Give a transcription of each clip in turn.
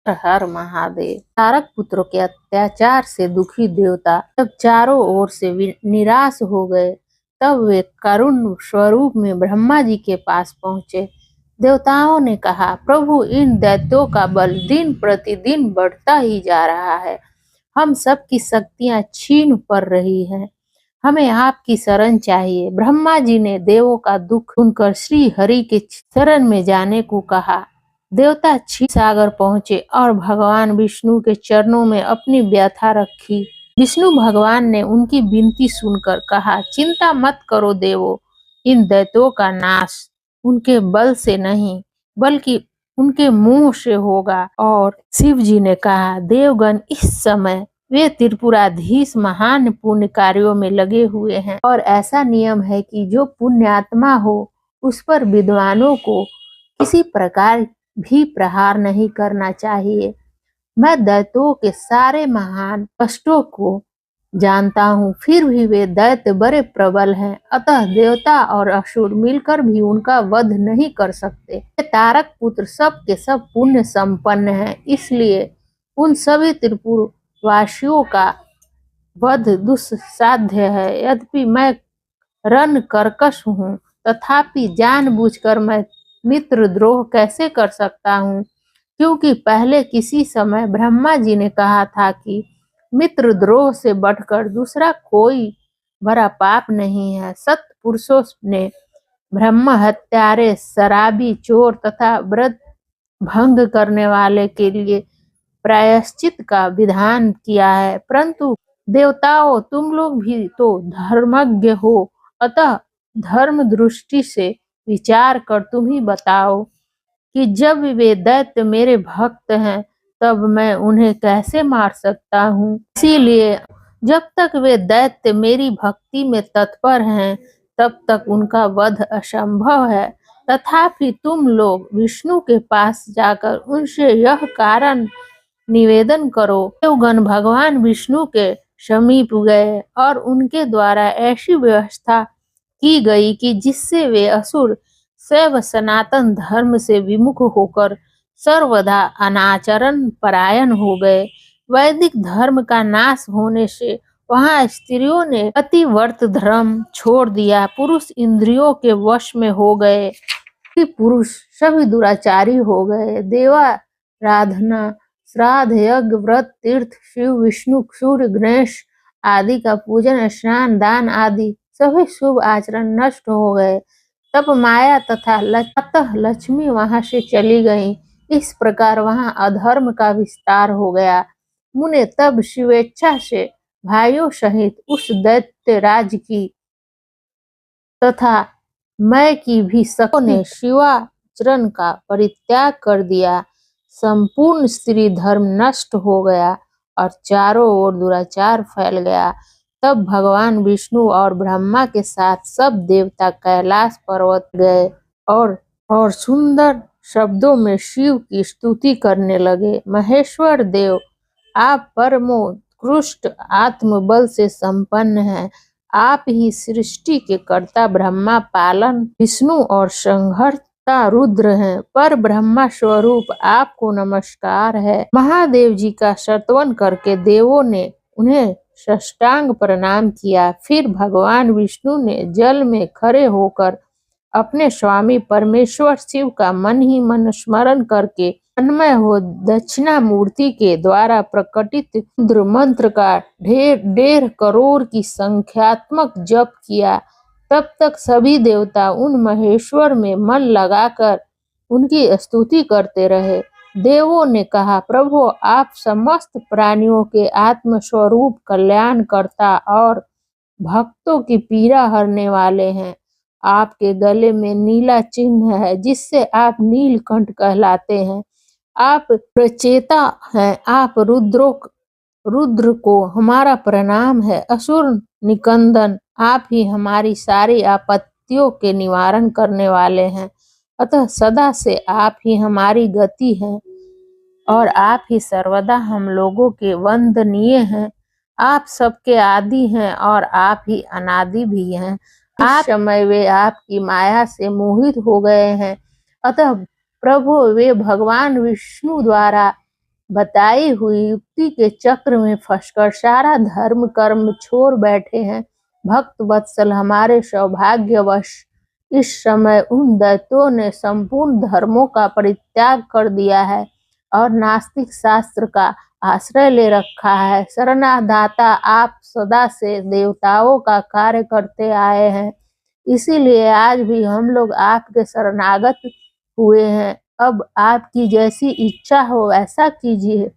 हर महादेव। तारक पुत्रों के अत्याचार से दुखी देवता जब चारों ओर से निराश हो गए, तब वे करुण स्वरूप में ब्रह्मा जी के पास पहुंचे। देवताओं ने कहा, प्रभु, इन दैत्यों का बल दिन प्रतिदिन बढ़ता ही जा रहा है। हम सब की शक्तियां छीन पड़ रही हैं। हमें आपकी शरण चाहिए। ब्रह्मा जी ने देवों का दुख सुनकर श्री हरि के शरण में जाने को कहा। देवता क्षीर सागर पहुंचे और भगवान विष्णु के चरणों में अपनी व्यथा रखी। विष्णु भगवान ने उनकी विनती सुनकर कहा, चिंता मत करो देवो, इन दैत्यों का नाश उनके बल से नहीं बल्कि उनके मुंह से होगा। और शिव जी ने कहा, देवगण, इस समय वे त्रिपुराधीश महान पुण्य कार्यों में लगे हुए हैं और ऐसा नियम है कि जो पुण्यात्मा हो उस पर विद्वानों को किसी प्रकार भी प्रहार नहीं करना चाहिए। मैं दैत्यों के सारे महान कष्टों को जानता हूँ, फिर भी वे दैत्य बड़े प्रबल हैं, अतः देवता और असुर मिलकर भी उनका वध नहीं कर सकते। ये तारक पुत्र सब के सब पुण्य संपन्न हैं, इसलिए उन सभी त्रिपुर वासियों का वध दुस्साध्य है। यद्यपि मैं रण कर्कश हूँ, तथापि जानबूझकर मैं मित्र द्रोह कैसे कर सकता हूँ? क्योंकि पहले किसी समय ब्रह्मा जी ने कहा था कि मित्र द्रोह से बढ़कर दूसरा कोई बड़ा पाप नहीं है। सत पुरुषों ने ब्रह्म हत्यारे, शराबी, चोर तथा व्रत भंग करने वाले के लिए प्रायश्चित का विधान किया है, परंतु देवताओं, तुम लोग भी तो धर्मज्ञ हो, अतः धर्म दृष्टि से विचार कर तुम ही बताओ कि जब वे दैत्य मेरे भक्त हैं, तब मैं उन्हें कैसे मार सकता हूँ? इसीलिए जब तक वे दैत्य मेरी भक्ति में तत्पर हैं, तब तक उनका वध असंभव है। तथापि तुम लोग विष्णु के पास जाकर उनसे यह कारण निवेदन करो। देवगण भगवान विष्णु के समीप गए और उनके द्वारा ऐसी व्यवस्था की गई कि जिससे वे असुर शैव सनातन धर्म से विमुख होकर सर्वदा अनाचरण परायण हो गए। वैदिक धर्म का नाश होने से वहां स्त्रियों ने पतिव्रत धर्म छोड़ दिया, पुरुष इंद्रियों के वश में हो गए, पुरुष सभी दुराचारी हो गए। देवाराधना, श्राद्ध, यज्ञ, व्रत, तीर्थ, शिव, विष्णु, सूर्य, गणेश आदि का पूजन, स्नान, दान आदि सभी शुभ आचरण नष्ट हो गए। तब माया तथा लक्ष्मी वहां से चली गई। इस प्रकार वहां अधर्म का विस्तार हो गया। मुने तब स्वेच्छा से भाइयों सहित उस दैत्य राज की तथा मैं की भी शक्ति ने शिवाचरण का परित्याग कर दिया। संपूर्ण स्त्री धर्म नष्ट हो गया और चारों ओर दुराचार फैल गया। तब भगवान विष्णु और ब्रह्मा के साथ सब देवता कैलाश पर्वत गए और सुंदर शब्दों में शिव की स्तुति करने लगे। महेश्वर देव, आप परमोत्कृष्ट आत्मबल से संपन्न हैं। आप ही सृष्टि के कर्ता ब्रह्मा, पालन विष्णु और संहर्ता रुद्र हैं। पर ब्रह्मा स्वरूप आपको नमस्कार है। महादेव जी का स्तवन करके देवों ने उन्हें साष्टांग प्रणाम किया। फिर भगवान विष्णु ने जल में खड़े होकर अपने स्वामी परमेश्वर शिव का मन ही मन स्मरण करके तन्मय हो दक्षिणा मूर्ति के द्वारा प्रकटित रुद्र मंत्र का 1.5 करोड़ की संख्यात्मक जप किया। तब तक सभी देवता उन महेश्वर में मन लगाकर उनकी स्तुति करते रहे। देवों ने कहा, प्रभु, आप समस्त प्राणियों के आत्म स्वरूप, कल्याण करता और भक्तों की पीड़ा हरने वाले हैं। आपके गले में नीला चिन्ह है, जिससे आप नीलकंठ कहलाते हैं। आप प्रचेता हैं। आप रुद्र को हमारा प्रणाम है। असुर निकंदन, आप ही हमारी सारी आपत्तियों के निवारण करने वाले हैं। अतः सदा से आप ही हमारी गति हैं और आप ही सर्वदा हम लोगों के वंदनीय हैं। आप सबके आदि हैं और आप ही अनादि भी हैं। इस समय वे आपकी माया से मोहित हो गए हैं। अतः प्रभु, वे भगवान विष्णु द्वारा बताई हुई युक्ति के चक्र में फंसकर सारा धर्म कर्म छोड़ बैठे हैं। भक्त वत्सल हमारे सौभाग्यवश इस समय उन दैत्यों ने संपूर्ण धर्मों का परित्याग कर दिया है और नास्तिक शास्त्र का आश्रय ले रखा है। शरणादाता आप सदा से देवताओं का कार्य करते आए हैं, इसीलिए आज भी हम लोग आपके शरणागत हुए हैं। अब आपकी जैसी इच्छा हो ऐसा कीजिए।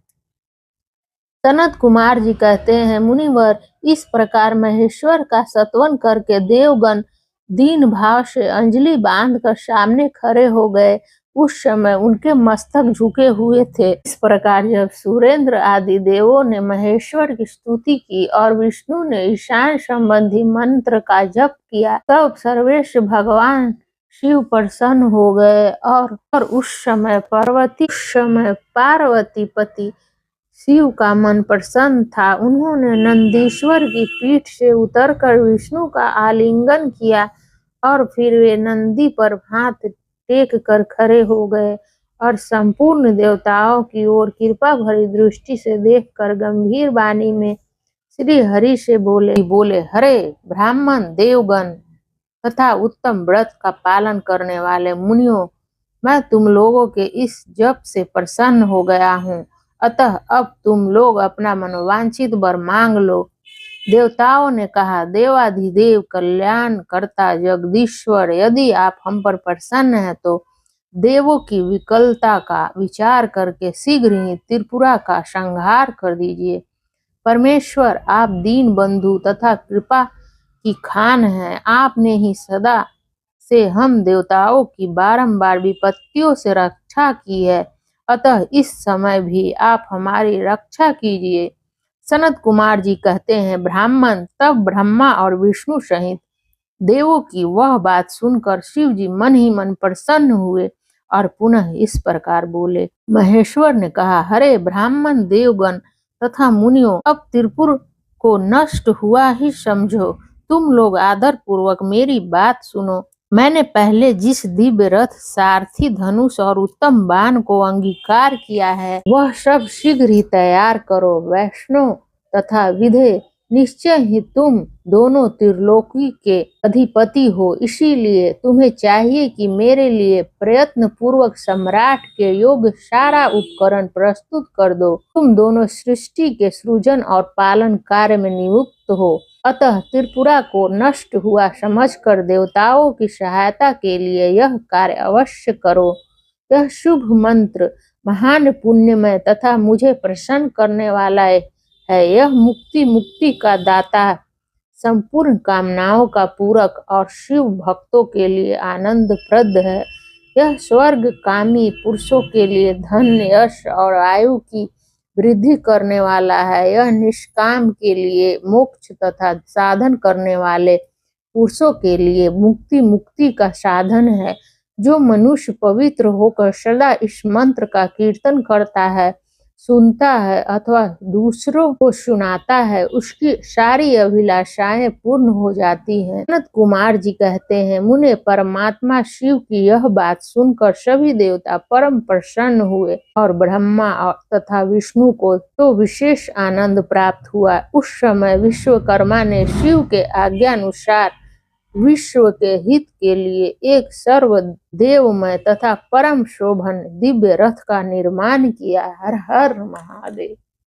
सनत कुमार जी कहते हैं, मुनिवर इस प्रकार महेश्वर का सत्वन करके देवगण दीन भाव से अंजलि बांधकर सामने खड़े हो गए। उस समय उनके मस्तक झुके हुए थे। इस प्रकार जब सुरेंद्र आदि देवों ने महेश्वर की स्तुति की और विष्णु ने ईशान संबंधी मंत्र का जप किया, तब सर्वेश्वर भगवान शिव प्रसन्न हो गए और उस समय पार्वती पति शिव का मन प्रसन्न था। उन्होंने नंदीश्वर की पीठ से उतरकर विष्णु का आलिंगन किया और फिर वे नंदी पर हाथ टेक कर खड़े हो गए और संपूर्ण देवताओं की ओर कृपा भरी दृष्टि से देखकर गंभीर वाणी में श्री हरि से बोले हरे ब्राह्मण देवगण तथा उत्तम व्रत का पालन करने वाले मुनियों, मैं तुम लोगों के इस जप से प्रसन्न हो गया हूँ, अतः अब तुम लोग अपना मनोवांछित वर मांग लो। देवताओं ने कहा, देवाधिदेव कल्याण करता जगदीश्वर, यदि आप हम पर प्रसन्न हैं तो देवों की विकलता का विचार करके शीघ्र ही त्रिपुरा का संहार कर दीजिए। परमेश्वर आप दीन बंधु तथा कृपा की खान हैं। आपने ही सदा से हम देवताओं की बारंबार विपत्तियों से रक्षा की है, अतः इस समय भी आप हमारी रक्षा कीजिए। सनत कुमार जी कहते हैं, ब्राह्मण तब ब्रह्मा और विष्णु सहित देवों की वह बात सुनकर शिव जी मन ही मन प्रसन्न हुए और पुनः इस प्रकार बोले। महेश्वर ने कहा, हरे ब्राह्मण देवगण तथा मुनियों, अब त्रिपुर को नष्ट हुआ ही समझो। तुम लोग आदर पूर्वक मेरी बात सुनो। मैंने पहले जिस दिव्य रथ, सारथी, धनुष और उत्तम बाण को अंगीकार किया है, वह सब शीघ्र ही तैयार करो। वैष्णव तथा विधेय निश्चय ही तुम दोनों त्रिलोकी के अधिपति हो, इसीलिए तुम्हें चाहिए कि मेरे लिए प्रयत्न पूर्वक सम्राट के योग्य सारा उपकरण प्रस्तुत कर दो। तुम दोनों सृष्टि के सृजन और पालन कार्य में नियुक्त हो, अतः त्रिपुरा को नष्ट हुआ समझकर देवताओं की सहायता के लिए यह कार्य अवश्य करो। यह शुभ मंत्र महान पुण्यमय तथा मुझे प्रसन्न करने वाला है। यह मुक्ति का दाता, संपूर्ण कामनाओं का पूरक और शिव भक्तों के लिए आनंदप्रद है। यह स्वर्ग कामी पुरुषों के लिए धन, यश और आयु की वृद्धि करने वाला है। यह निष्काम के लिए मोक्ष तथा साधन करने वाले पुरुषों के लिए मुक्ति का साधन है। जो मनुष्य पवित्र होकर सदा इस मंत्र का कीर्तन करता है, सुनता है अथवा दूसरों को सुनाता है, उसकी सारी अभिलाषाएं पूर्ण हो जाती हैं। सनत कुमार जी कहते हैं, मुने परमात्मा शिव की यह बात सुनकर सभी देवता परम प्रसन्न हुए और ब्रह्मा तथा विष्णु को तो विशेष आनंद प्राप्त हुआ। उस समय विश्वकर्मा ने शिव के आज्ञानुसार विश्व के हित के लिए एक सर्वदेवमय तथा परम शोभन दिव्य रथ का निर्माण किया। हर हर महादेव।